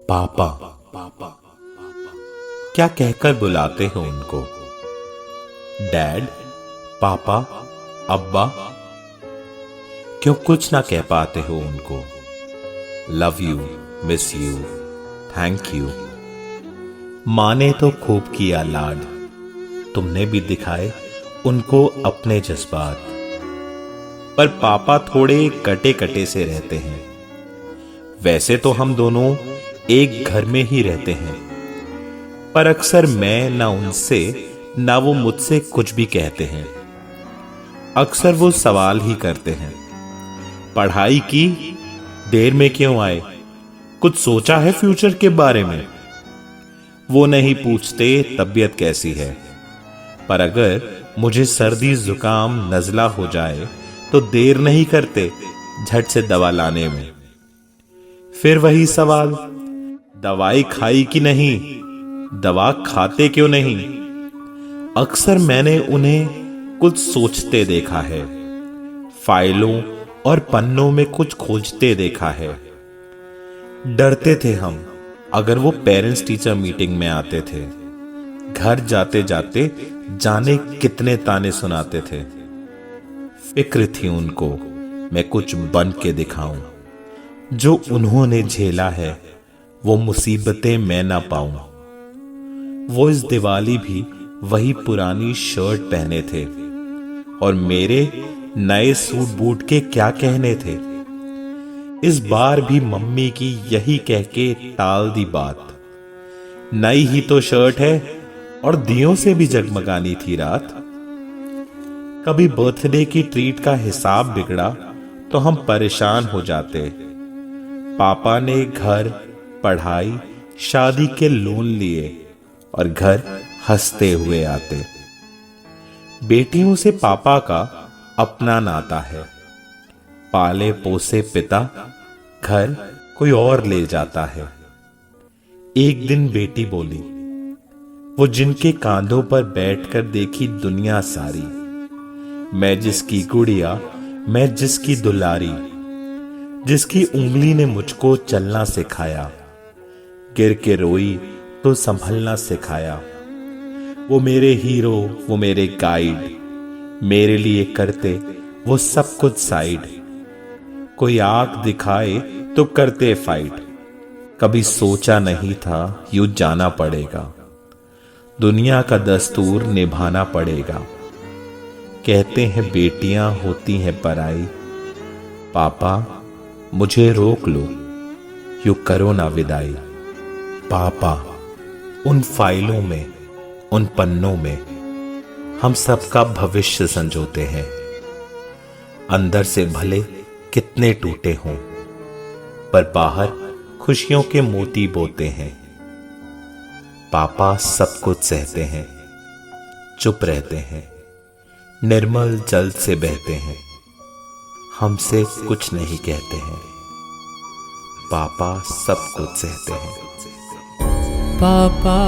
पापा क्या कहकर बुलाते हो उनको? डैड, पापा, अब्बा? क्यों कुछ ना कह पाते हो उनको? Love you, miss you, thank you. माँ ने तो खूब किया लाड, तुमने भी दिखाए उनको अपने जज्बात। पर पापा थोड़े कटे कटे से रहते हैं। वैसे तो हम दोनों एक घर में ही रहते हैं, पर अक्सर मैं ना उनसे ना वो मुझसे कुछ भी कहते हैं। अक्सर वो सवाल ही करते हैं, पढ़ाई की? देर में क्यों आए? कुछ सोचा है फ्यूचर के बारे में? वो नहीं पूछते तबीयत कैसी है, पर अगर मुझे सर्दी जुकाम नजला हो जाए तो देर नहीं करते झट से दवा लाने में। फिर वही सवाल, दवाई खाई कि नहीं? दवा खाते क्यों नहीं? अक्सर मैंने उन्हें कुछ सोचते देखा है, फाइलों और पन्नों में कुछ खोजते देखा है। डरते थे हम अगर वो पेरेंट्स टीचर मीटिंग में आते थे। घर जाते जाते जाने कितने ताने सुनाते थे। फिक्र थी उनको मैं कुछ बन के दिखाऊं। जो उन्होंने झेला है वो मुसीबतें मैं ना पाऊं। वो इस दिवाली भी वही पुरानी शर्ट पहने थे और मेरे नए सूट बूट के क्या कहने थे। इस बार भी मम्मी की यही कह के टाल दी बात, नई ही तो शर्ट है और दियों से भी जगमगानी थी रात। कभी बर्थडे की ट्रीट का हिसाब बिगड़ा तो हम परेशान हो जाते। पापा ने घर, पढ़ाई, शादी के लोन लिए और घर हंसते हुए आते। बेटियों से पापा का अपना नाता है। पाले पोसे पिता घर कोई और ले जाता है। एक दिन बेटी बोली, वो जिनके कांधों पर बैठकर देखी दुनिया सारी, मैं जिसकी गुड़िया, मैं जिसकी दुलारी, जिसकी उंगली ने मुझको चलना सिखाया, गिर के रोई तो संभलना सिखाया। वो मेरे हीरो, वो मेरे गाइड, मेरे लिए करते वो सब कुछ साइड। कोई आंख दिखाए तो करते फाइट। कभी सोचा नहीं था यूं जाना पड़ेगा, दुनिया का दस्तूर निभाना पड़ेगा। कहते हैं बेटियां होती हैं पराई, पापा मुझे रोक लो, यूं करो ना विदाई। पापा उन फाइलों में, उन पन्नों में हम सबका भविष्य संजोते हैं। अंदर से भले कितने टूटे हों, पर बाहर खुशियों के मोती बोते हैं। पापा सब कुछ सहते हैं, चुप रहते हैं, निर्मल जल से बहते हैं, हमसे कुछ नहीं कहते हैं। पापा सब कुछ सहते हैं। पापा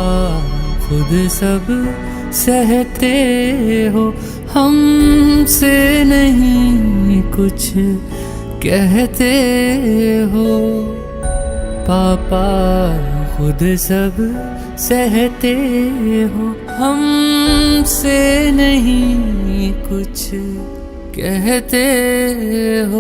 खुद सब सहते हो, हमसे नहीं कुछ कहते हो। पापा खुद सब सहते हो, हमसे नहीं कुछ कहते हो।